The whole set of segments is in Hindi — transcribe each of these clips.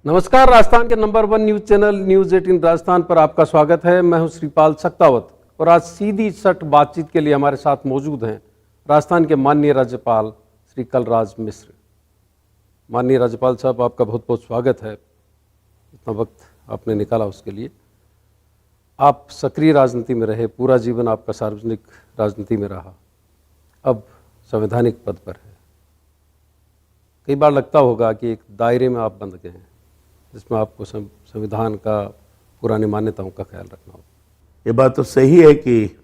नमस्कार, राजस्थान के number 1 news channel news 18 Rajasthan पर आपका स्वागत है। मैं हूं श्रीपाल सक्तावत और आज सीधी सट बातचीत के लिए हमारे साथ मौजूद हैं राजस्थान के माननीय राज्यपाल श्री कलराज मिश्र। माननीय राज्यपाल साहब, आपका बहुत बहुत स्वागत है। इतना वक्त आपने निकाला उसके लिए। आप सक्रिय राजनीति में रहे, पूरा जीवन आपका सार्वजनिक राजनीति में रहा, अब संवैधानिक पद पर है। कई बार लगता होगा कि एक दायरे में आप बंध गए हैं जिसमें आपको संविधान का, पुरानी मान्यताओं का ख्याल रखना होगा। ये बात तो सही है कि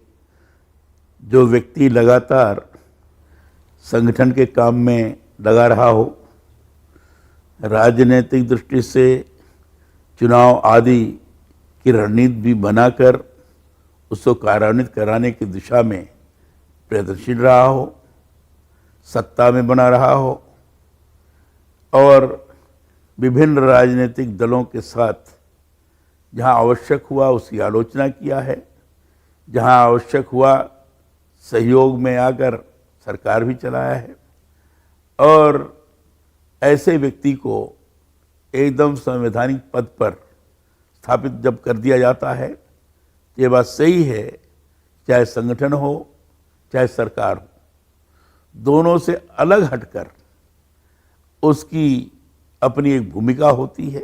जो व्यक्ति लगातार संगठन के काम में लगा रहा हो, राजनीतिक दृष्टि से चुनाव आदि की रणनीति भी बनाकर उसको कार्यान्वित कराने की दिशा में प्रयत्नशील रहा हो, सत्ता में बना रहा हो और विभिन्न राजनीतिक दलों के साथ जहां आवश्यक हुआ उसकी आलोचना किया है, जहां आवश्यक हुआ सहयोग में आकर सरकार भी चलाया है। और ऐसे व्यक्ति को एकदम संवैधानिक पद पर स्थापित जब कर दिया जाता है, ये बात सही है, चाहे संगठन हो चाहे सरकार हो, दोनों से अलग हटकर उसकी अपनी एक भूमिका होती है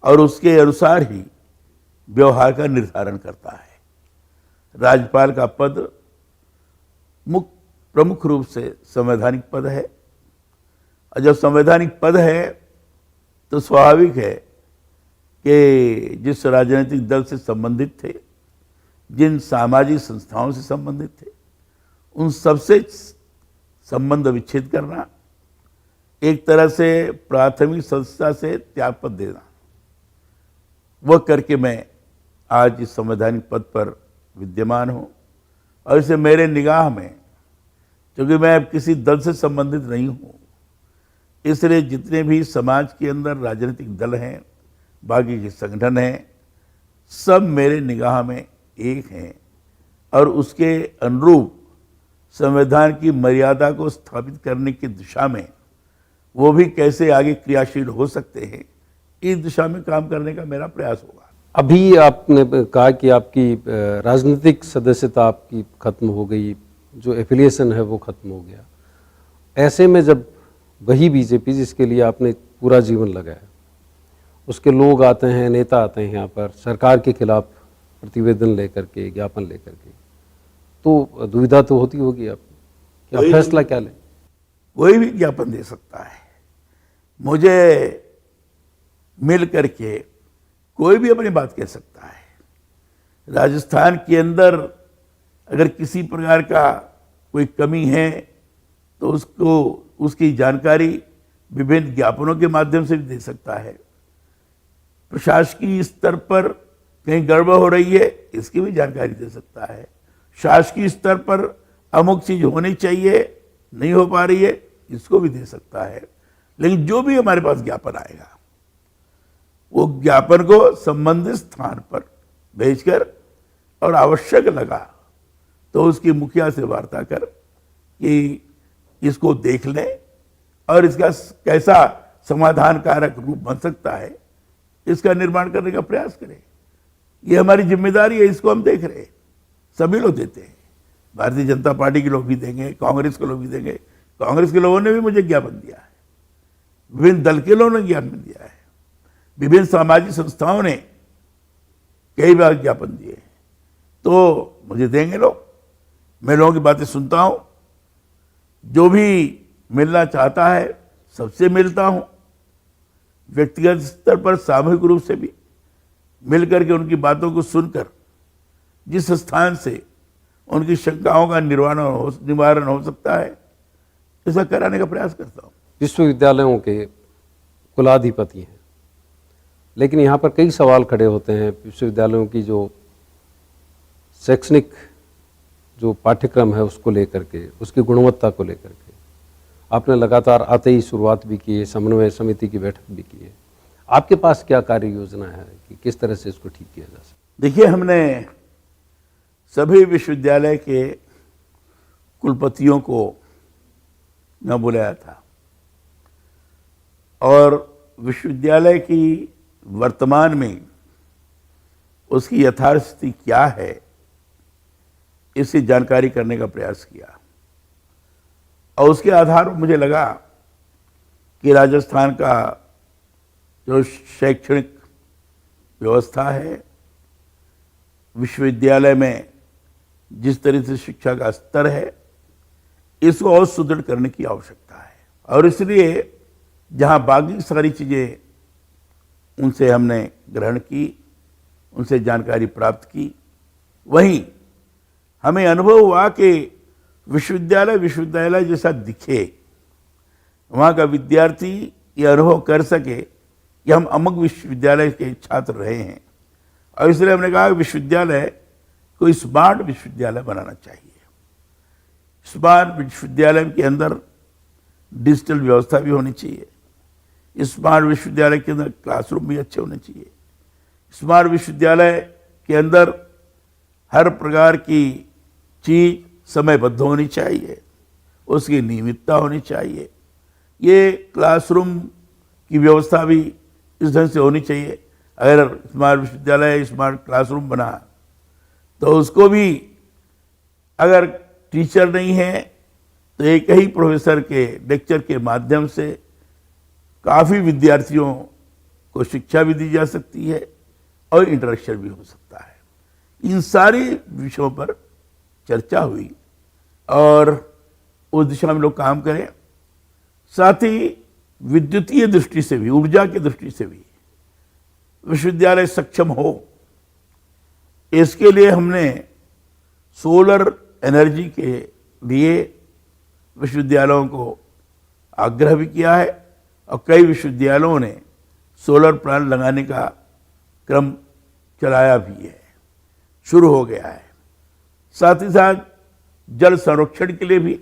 और उसके अनुसार ही व्यवहार का निर्धारण करता है। राज्यपाल का पद प्रमुख रूप से संवैधानिक पद है और जब संवैधानिक पद है तो स्वाभाविक है कि जिस राजनीतिक दल से संबंधित थे, जिन सामाजिक संस्थाओं से संबंधित थे, उन सबसे संबंध विच्छेद करना, एक तरह से प्राथमिक संस्था से त्यागपत्र देना, वह करके मैं आज इस संवैधानिक पद पर विद्यमान हूँ। और इसे मेरे निगाह में, क्योंकि मैं अब किसी दल से संबंधित नहीं हूँ, इसलिए जितने भी समाज के अंदर राजनीतिक दल हैं, बाकी के संगठन हैं, सब मेरे निगाह में एक हैं और उसके अनुरूप संविधान की मर्यादा को स्थापित करने की दिशा में वो भी कैसे आगे क्रियाशील हो सकते हैं, इस दिशा में काम करने का मेरा प्रयास होगा। अभी आपने कहा कि आपकी राजनीतिक सदस्यता आपकी खत्म हो गई, जो एफिलिएशन है वो खत्म हो गया। ऐसे में जब वही बीजेपी जिसके लिए आपने पूरा जीवन लगाया, उसके लोग आते हैं, नेता आते हैं यहाँ पर सरकार के खिलाफ प्रतिवेदन लेकर के, ज्ञापन लेकर के, तो दुविधा तो होती होगी आपको, क्या फैसला क्या लें? कोई भी ज्ञापन दे सकता है, मुझे मिल करके कोई भी अपनी बात कह सकता है। राजस्थान के अंदर अगर किसी प्रकार का कोई कमी है तो उसको उसकी जानकारी विभिन्न ज्ञापनों के माध्यम से भी दे सकता है। प्रशासकीय स्तर पर कहीं गड़बड़ हो रही है, इसकी भी जानकारी दे सकता है। शासकीय स्तर पर अमुक चीज होनी चाहिए, नहीं हो पा रही है, इसको भी दे सकता है। लेकिन जो भी हमारे पास ज्ञापन आएगा, वो ज्ञापन को संबंधित स्थान पर भेजकर और आवश्यक लगा तो उसकी मुखिया से वार्ता कर कि इसको देख लें और इसका कैसा समाधान कारक रूप बन सकता है, इसका निर्माण करने का प्रयास करें। ये हमारी जिम्मेदारी है, इसको हम देख रहे हैं। सभी लोग देते हैं, भारतीय जनता पार्टी के लोग भी देंगे, कांग्रेस के लोग भी देंगे। कांग्रेस के लोगों ने भी मुझे ज्ञापन दिया है, विभिन्न दल के लोगों ने ज्ञापन दिया है, विभिन्न सामाजिक संस्थाओं ने कई बार ज्ञापन दिए। तो मुझे देंगे लोग, मैं लोगों की बातें सुनता हूं, जो भी मिलना चाहता है सबसे मिलता हूं, व्यक्तिगत स्तर पर, सामूहिक रूप से भी मिलकर के उनकी बातों को सुनकर जिस स्थान से उनकी शंकाओं का निवारण हो सकता है, ऐसा कराने का प्रयास करता हूं। विश्वविद्यालयों के कुलाधिपति हैं, लेकिन यहाँ पर कई सवाल खड़े होते हैं। विश्वविद्यालयों की जो शैक्षणिक जो पाठ्यक्रम है उसको लेकर के, उसकी गुणवत्ता को लेकर के आपने लगातार आते ही शुरुआत भी की है, समन्वय समिति की बैठक भी की है। आपके पास क्या कार्य योजना है कि किस तरह से इसको ठीक किया जा सकता? देखिए, हमने सभी विश्वविद्यालय के कुलपतियों को न बुलाया था और विश्वविद्यालय की वर्तमान में उसकी यथार्थ स्थिति क्या है, इसकी जानकारी करने का प्रयास किया और उसके आधार पर मुझे लगा कि राजस्थान का जो शैक्षणिक व्यवस्था है, विश्वविद्यालय में जिस तरह से शिक्षा का स्तर है, इसको और सुदृढ़ करने की आवश्यकता है। और इसलिए जहां बाकी सारी चीज़ें उनसे हमने ग्रहण की, उनसे जानकारी प्राप्त की, वहीं हमें अनुभव हुआ कि विश्वविद्यालय जैसा दिखे, वहाँ का विद्यार्थी ये अनुभव कर सके कि हम अमुक विश्वविद्यालय के छात्र रहे हैं। और इसलिए हमने कहा कि विश्वविद्यालय कोई स्मार्ट विश्वविद्यालय बनाना चाहिए। स्मार्ट विश्वविद्यालय के अंदर डिजिटल व्यवस्था भी होनी चाहिए। स्मार्ट विश्वविद्यालय के अंदर क्लासरूम भी अच्छे होने चाहिए। स्मार्ट विश्वविद्यालय के अंदर हर प्रकार की चीज समयबद्ध होनी चाहिए, उसकी नियमितता होनी चाहिए। ये क्लासरूम की व्यवस्था भी इस ढंग से होनी चाहिए। अगर स्मार्ट विश्वविद्यालय स्मार्ट क्लासरूम बना तो उसको भी अगर टीचर नहीं है तो एक ही प्रोफेसर के लेक्चर के माध्यम से काफ़ी विद्यार्थियों को शिक्षा भी दी जा सकती है और इंटरेक्शन भी हो सकता है। इन सारे विषयों पर चर्चा हुई और उस दिशा में लोग काम करें। साथ ही विद्युतीय दृष्टि से भी, ऊर्जा की दृष्टि से भी विश्वविद्यालय सक्षम हो, इसके लिए हमने सोलर एनर्जी के लिए विश्वविद्यालयों को आग्रह भी किया है और कई विश्वविद्यालयों ने सोलर प्लांट लगाने का क्रम चलाया भी है, शुरू हो गया है। साथ ही साथ जल संरक्षण के लिए भी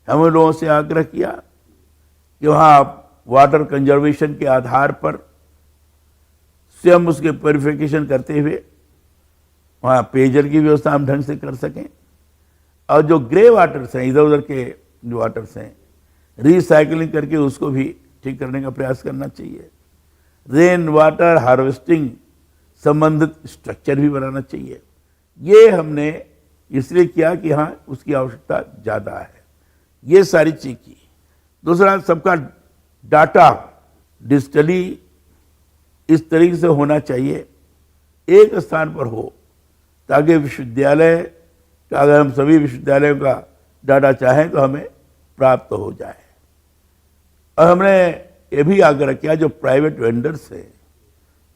हमें लोगों से आग्रह किया कि वहाँ आप वाटर कंजर्वेशन के आधार पर स्वयं उसके प्योरिफिकेशन करते हुए वहाँ पेयजल की व्यवस्था हम ढंग से कर सकें और जो ग्रे वाटर्स हैं, इधर उधर के जो वाटर्स हैं, रिसाइकलिंग करके उसको भी ठीक करने का प्रयास करना चाहिए। रेन वाटर हार्वेस्टिंग संबंधित स्ट्रक्चर भी बनाना चाहिए। ये हमने इसलिए किया कि हाँ उसकी आवश्यकता ज़्यादा है। ये सारी चीज़ की। दूसरा, सबका डाटा डिजिटली इस तरीके से होना चाहिए, एक स्थान पर हो, ताकि विश्वविद्यालय का, अगर हम सभी विश्वविद्यालयों का डाटा चाहें तो हमें प्राप्त हो जाए। और हमने ये भी आग्रह किया जो प्राइवेट वेंडर्स हैं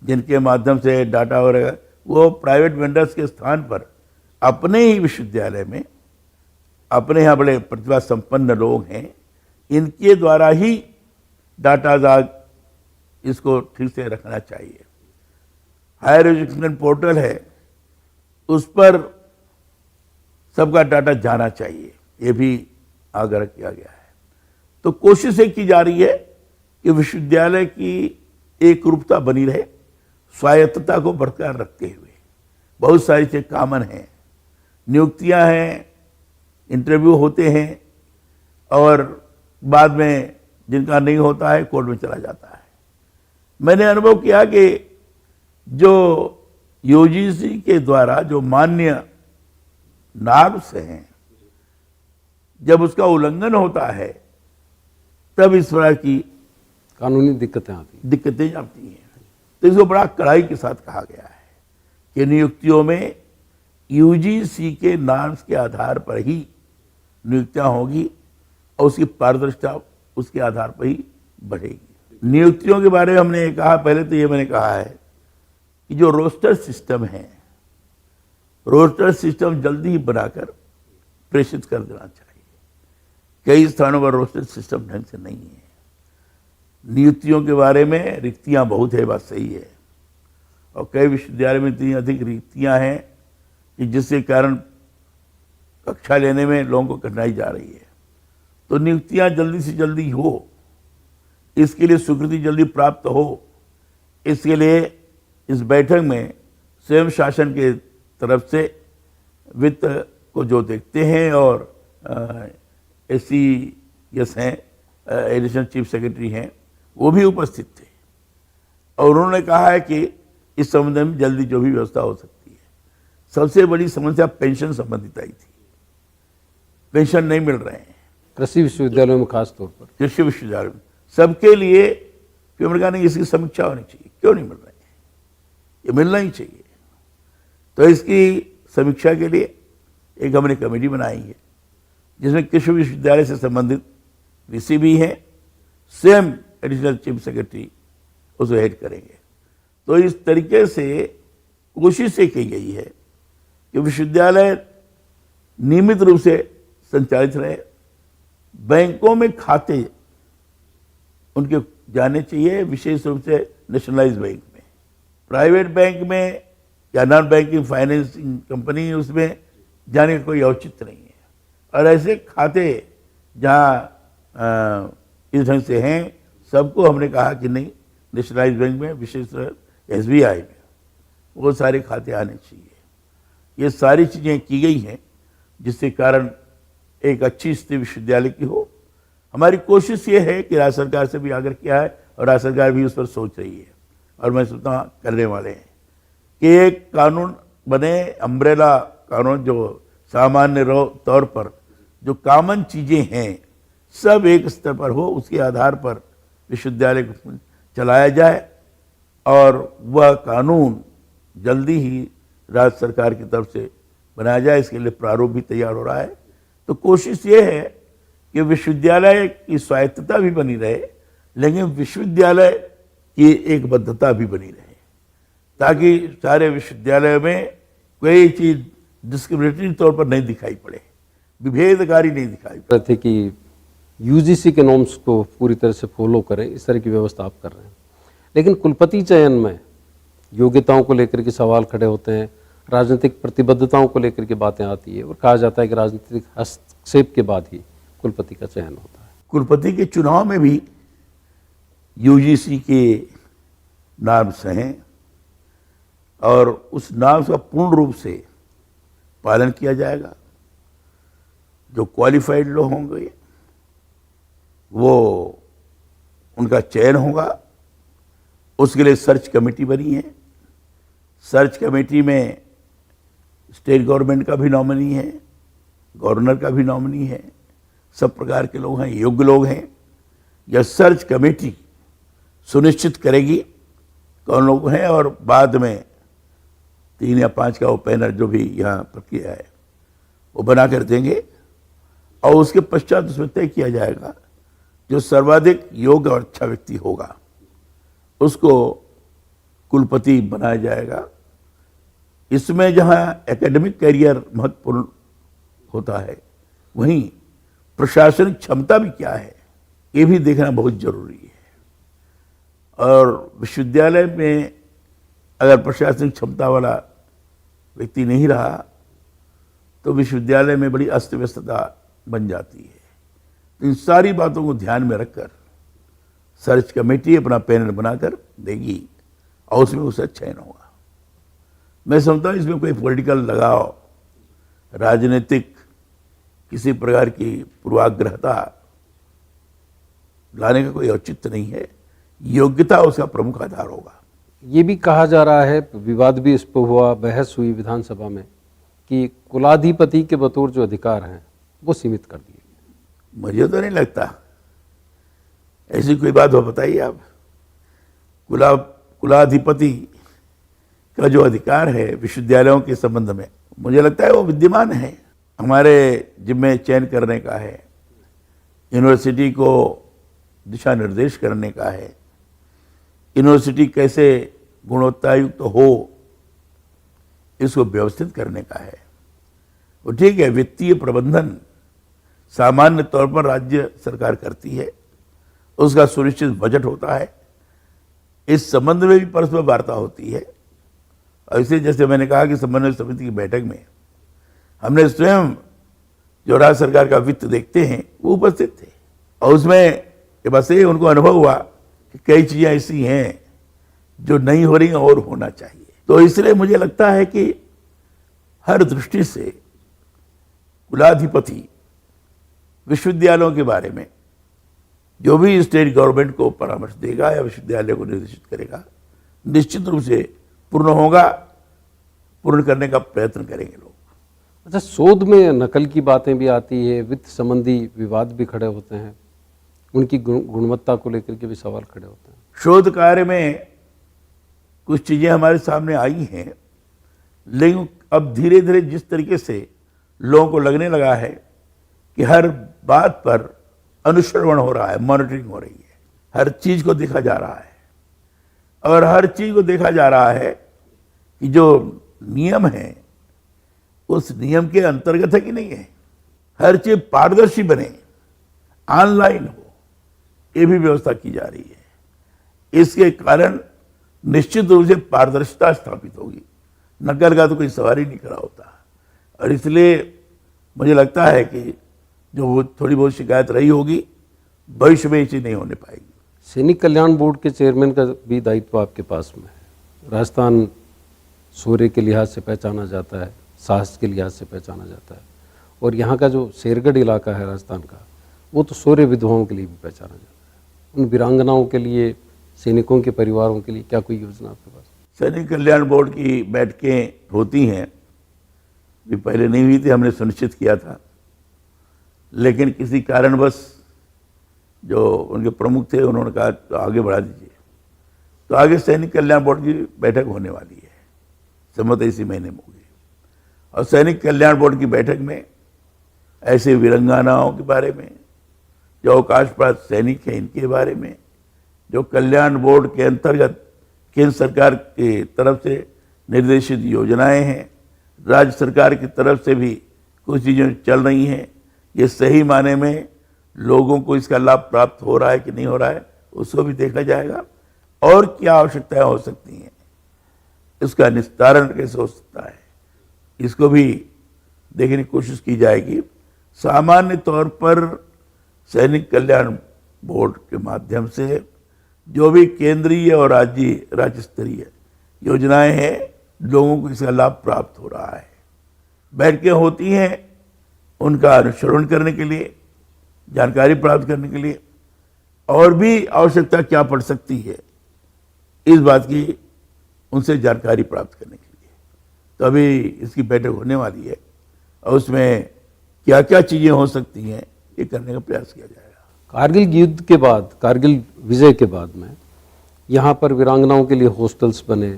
जिनके माध्यम से डाटा हो रहा है, वो प्राइवेट वेंडर्स के स्थान पर अपने ही विश्वविद्यालय में, अपने यहाँ बड़े प्रतिभा संपन्न लोग हैं, इनके द्वारा ही डाटा इसको ठीक से रखना चाहिए। हायर एजुकेशन पोर्टल है, उस पर सबका डाटा जाना चाहिए, ये भी आग्रह किया गया है। तो कोशिशें की जा रही है कि विश्वविद्यालय की एक रूपता बनी रहे, स्वायत्तता को बरकरार रखते हुए। बहुत सारी चीज़ें कॉमन हैं, नियुक्तियां हैं, इंटरव्यू होते हैं और बाद में जिनका नहीं होता है कोर्ट में चला जाता है। मैंने अनुभव किया कि जो यूजीसी के द्वारा जो मान्य नॉर्म्स हैं, जब उसका उल्लंघन होता है तब इस तरह की कानूनी दिक्कतें आती हैं। तो इसको बड़ा कड़ाई के साथ कहा गया है कि नियुक्तियों में यूजीसी के नॉर्म्स के आधार पर ही नियुक्तियां होगी और उसकी पारदर्शिता उसके आधार पर ही बढ़ेगी। नियुक्तियों के बारे में हमने कहा, पहले तो ये मैंने कहा है कि जो रोस्टर सिस्टम है, रोस्टर सिस्टम जल्दी ही बनाकर प्रेषित कर देना चाहिए। कई स्थानों पर रोस्टर सिस्टम ढंग से नहीं है। नियुक्तियों के बारे में रिक्तियां बहुत है, बात सही है, और कई विश्वविद्यालय में इतनी अधिक रिक्तियां हैं कि जिसके कारण कक्षा लेने में लोगों को कठिनाई जा रही है। तो नियुक्तियां जल्दी से जल्दी हो, इसके लिए स्वीकृति जल्दी प्राप्त हो, इसके लिए इस बैठक में स्वयं शासन के तरफ से वित्त को जो देखते हैं और SCS हैं, एडिशनल चीफ सेक्रेटरी हैं, वो भी उपस्थित थे और उन्होंने कहा है कि इस संबंध में जल्दी जो भी व्यवस्था हो सकती है। सबसे बड़ी समस्या पेंशन संबंधित आई थी, पेंशन नहीं मिल रहे हैं कृषि विश्वविद्यालयों में खास तौर पर। कृषि विश्वविद्यालय में सबके लिए, फिर मैंने कहा नहीं, इसकी समीक्षा होनी चाहिए, क्यों नहीं मिल रहे हैं, ये मिलना ही चाहिए। तो इसकी समीक्षा के लिए एक हमने कमेटी बनाई है जिसमें कृषि विश्वविद्यालय से संबंधित वीसी भी हैं, सेम एडिशनल चीफ सेक्रेटरी उसको हेड करेंगे। तो इस तरीके से कोशिश ये की गई है कि विश्वविद्यालय नियमित रूप से संचालित रहे, बैंकों में खाते उनके जाने चाहिए, विशेष रूप से नेशनलाइज्ड बैंक में। प्राइवेट बैंक में या नॉन बैंकिंग फाइनेंसिंग कंपनी उसमें जाने का कोई औचित्य नहीं है। और ऐसे खाते जहाँ इस ढंग से हैं, सबको हमने कहा कि नहीं, नेशनलाइज्ड बैंक में, विशेष एसबीआई में वो सारे खाते आने चाहिए। ये सारी चीज़ें की गई हैं जिसके कारण एक अच्छी स्थिति विश्वविद्यालय की हो। हमारी कोशिश ये है कि राज्य सरकार से भी आग्रह किया है और राज्य सरकार भी उस पर सोच रही है और मैं सोचता हूँ करने वाले हैं कि एक कानून बने, अम्ब्रेला कानून, जो सामान्य तौर पर जो कॉमन चीज़ें हैं सब एक स्तर पर हो, उसके आधार पर विश्वविद्यालय को चलाया जाए और वह कानून जल्दी ही राज्य सरकार की तरफ से बनाया जाए। इसके लिए प्रारूप भी तैयार हो रहा है। तो कोशिश ये है कि विश्वविद्यालय की स्वायत्तता भी बनी रहे, लेकिन विश्वविद्यालय की एक बद्धता भी बनी रहे, ताकि सारे विश्वविद्यालयों में कोई चीज़ डिस्क्रिमिनेटरी तौर पर नहीं दिखाई पड़े, विभेदकारी नहीं दिखाई पड़े। थे कि यूजीसी के नॉर्म्स को पूरी तरह से फॉलो करें, इस तरह की व्यवस्था आप कर रहे हैं। लेकिन कुलपति चयन में योग्यताओं को लेकर के सवाल खड़े होते हैं, राजनीतिक प्रतिबद्धताओं को लेकर के बातें आती है और कहा जाता है कि राजनीतिक हस्तक्षेप के बाद ही कुलपति का चयन होता है। कुलपति के चुनाव में भी यूजीसी के नॉर्म्स हैं और उस नॉर्म्स का पूर्ण रूप से पालन किया जाएगा। जो क्वालिफाइड लोग होंगे वो उनका चयन होगा, उसके लिए सर्च कमेटी बनी है। सर्च कमेटी में स्टेट गवर्नमेंट का भी नॉमिनी है, गवर्नर का भी नॉमिनी है, सब प्रकार के लोग हैं, योग्य लोग हैं। यह सर्च कमेटी सुनिश्चित करेगी कौन लोग हैं और बाद में 3 या 5 का वो पैनल जो भी यहाँ प्रक्रिया है वो बना कर देंगे और उसके पश्चात उसमें तय किया जाएगा जो सर्वाधिक योग्य और अच्छा व्यक्ति होगा उसको कुलपति बनाया जाएगा। इसमें जहाँ एकेडमिक कैरियर महत्वपूर्ण होता है, वहीं प्रशासनिक क्षमता भी क्या है ये भी देखना बहुत जरूरी है। और विश्वविद्यालय में अगर प्रशासनिक क्षमता वाला व्यक्ति नहीं रहा तो विश्वविद्यालय में बड़ी अस्त व्यस्तता बन जाती है। तो इन सारी बातों को ध्यान में रखकर सर्च कमेटी अपना पैनल बनाकर देगी और उसमें उसका चयन होगा। मैं समझता हूँ इसमें कोई पॉलिटिकल लगाव, राजनीतिक किसी प्रकार की पूर्वाग्रहता लाने का कोई औचित्य नहीं है। योग्यता उसका प्रमुख आधार होगा। ये भी कहा जा रहा है, विवाद भी इस पर हुआ, बहस हुई विधानसभा में कि कुलाधिपति के बतौर जो अधिकार हैं वो सीमित कर दिए। मुझे तो नहीं लगता ऐसी कोई बात हो, बताइए आप। कुलाधिपति का जो अधिकार है विश्वविद्यालयों के संबंध में, मुझे लगता है वो विद्यमान है। हमारे जिम्मे चयन करने का है, यूनिवर्सिटी को दिशा निर्देश करने का है, यूनिवर्सिटी कैसे गुणवत्तायुक्त हो इसको व्यवस्थित करने का है। वो ठीक है, वित्तीय प्रबंधन सामान्य तौर पर राज्य सरकार करती है, उसका सुनिश्चित बजट होता है, इस संबंध में भी परस्पर वार्ता होती है। और इसे जैसे मैंने कहा कि समन्वय समिति की बैठक में हमने स्वयं जो राज्य सरकार का वित्त देखते हैं वो उपस्थित थे और उसमें बस ये उनको अनुभव हुआ कि कई चीज़ें ऐसी हैं जो नहीं हो रही और होना चाहिए। तो इसलिए मुझे लगता है कि हर दृष्टि से कुलाधिपति विश्वविद्यालयों के बारे में जो भी स्टेट गवर्नमेंट को परामर्श देगा या विश्वविद्यालय को निर्देशित करेगा, निश्चित रूप से पूर्ण होगा, पूर्ण करने का प्रयत्न करेंगे लोग। अच्छा, शोध में नकल की बातें भी आती है, वित्त संबंधी विवाद भी खड़े होते हैं, उनकी गुणवत्ता को लेकर के भी सवाल खड़े होते हैं। शोध कार्य में कुछ चीज़ें हमारे सामने आई हैं, लेकिन अब धीरे धीरे जिस तरीके से लोगों को लगने लगा है कि हर बात पर अनुश्रवण हो रहा है, मॉनिटरिंग हो रही है, हर चीज़ को देखा जा रहा है, और हर चीज़ को देखा जा रहा है कि जो नियम है उस नियम के अंतर्गत है कि नहीं है। हर चीज़ पारदर्शी बने, ऑनलाइन हो, ये भी व्यवस्था की जा रही है। इसके कारण निश्चित रूप से पारदर्शिता स्थापित होगी, नकल का तो कोई सवाल ही नहीं खड़ा होता। और इसलिए मुझे लगता है कि जो वो थोड़ी बहुत शिकायत रही होगी, भविष्य में ऐसी नहीं होने पाएगी। सैनिक कल्याण बोर्ड के चेयरमैन का भी दायित्व आपके पास में है। राजस्थान शौर्य के लिहाज से पहचाना जाता है, साहस के लिहाज से पहचाना जाता है, और यहाँ का जो शेरगढ़ इलाका है राजस्थान का, वो तो शौर्य विधवाओं के लिए भी पहचाना जाता है। उन वीरांगनाओं के लिए, सैनिकों के परिवारों के लिए क्या कोई योजना आपके पास? सैनिक कल्याण बोर्ड की बैठकें होती हैं, भी पहले नहीं हुई थी, हमने सुनिश्चित किया था, लेकिन किसी कारणवश जो उनके प्रमुख थे उन्होंने कहा तो आगे बढ़ा दीजिए। तो आगे सैनिक कल्याण बोर्ड की बैठक होने वाली है, संभवतः इसी महीने में होगी। और सैनिक कल्याण बोर्ड की बैठक में ऐसे वीरांगनाओं के बारे में, जो अवकाश प्राप्त सैनिक हैं इनके बारे में, जो कल्याण बोर्ड के अंतर्गत केंद्र सरकार की तरफ से निर्देशित योजनाएं हैं, राज्य सरकार की तरफ से भी कुछ चीज़ें चल रही हैं, ये सही माने में लोगों को इसका लाभ प्राप्त हो रहा है कि नहीं हो रहा है, उसको भी देखा जाएगा। और क्या आवश्यकताएं हो सकती हैं, इसका निस्तारण कैसे हो सकता है, इसको भी देखने की कोशिश की जाएगी। सामान्य तौर पर सैनिक कल्याण बोर्ड के माध्यम से जो भी केंद्रीय और राज्य स्तरीय योजनाएं हैं, लोगों को इसका लाभ प्राप्त हो रहा है। बैठकें होती हैं उनका अनुसरण करने के लिए, जानकारी प्राप्त करने के लिए, और भी आवश्यकता क्या पड़ सकती है इस बात की उनसे जानकारी प्राप्त करने के लिए। तो अभी इसकी बैठक होने वाली है, और उसमें क्या क्या चीज़ें हो सकती हैं ये करने का प्रयास किया जाएगा। कारगिल युद्ध के बाद, कारगिल विजय के बाद में यहाँ पर वीरांगनाओं के लिए हॉस्टल्स बने।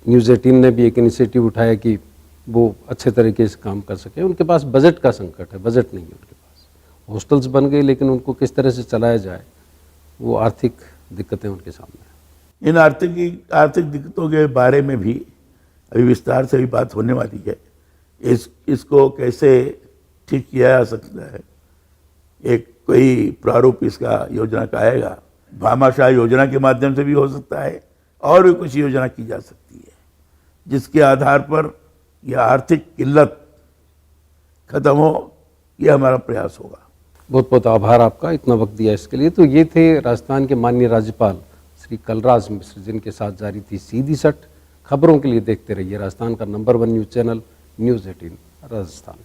न्यूज़ 18 ने भी एक इनिशिएटिव उठाया कि वो अच्छे तरीके से काम कर सके। उनके पास बजट का संकट है, बजट नहीं है उनके पास। हॉस्टल्स बन गए, लेकिन उनको किस तरह से चलाया जाए, वो आर्थिक दिक्कतें उनके सामने हैं। इन आर्थिक दिक्कतों के बारे में भी अभी विस्तार से भी बात होने वाली है। इसको कैसे ठीक किया जा सकता है, एक कोई प्रारूप इसका योजना का आएगा। भामाशाह योजना के माध्यम से भी हो सकता है, और भी कुछ योजना की जा सकती है, जिसके आधार पर यह आर्थिक किल्लत खत्म हो, यह हमारा प्रयास होगा। बहुत बहुत आभार आपका, इतना वक्त दिया इसके लिए। तो ये थे राजस्थान के माननीय राज्यपाल श्री कलराज मिश्र, जिनके साथ जारी थी सीधी सट। खबरों के लिए देखते रहिए राजस्थान का number 1 news channel news 18 Rajasthan.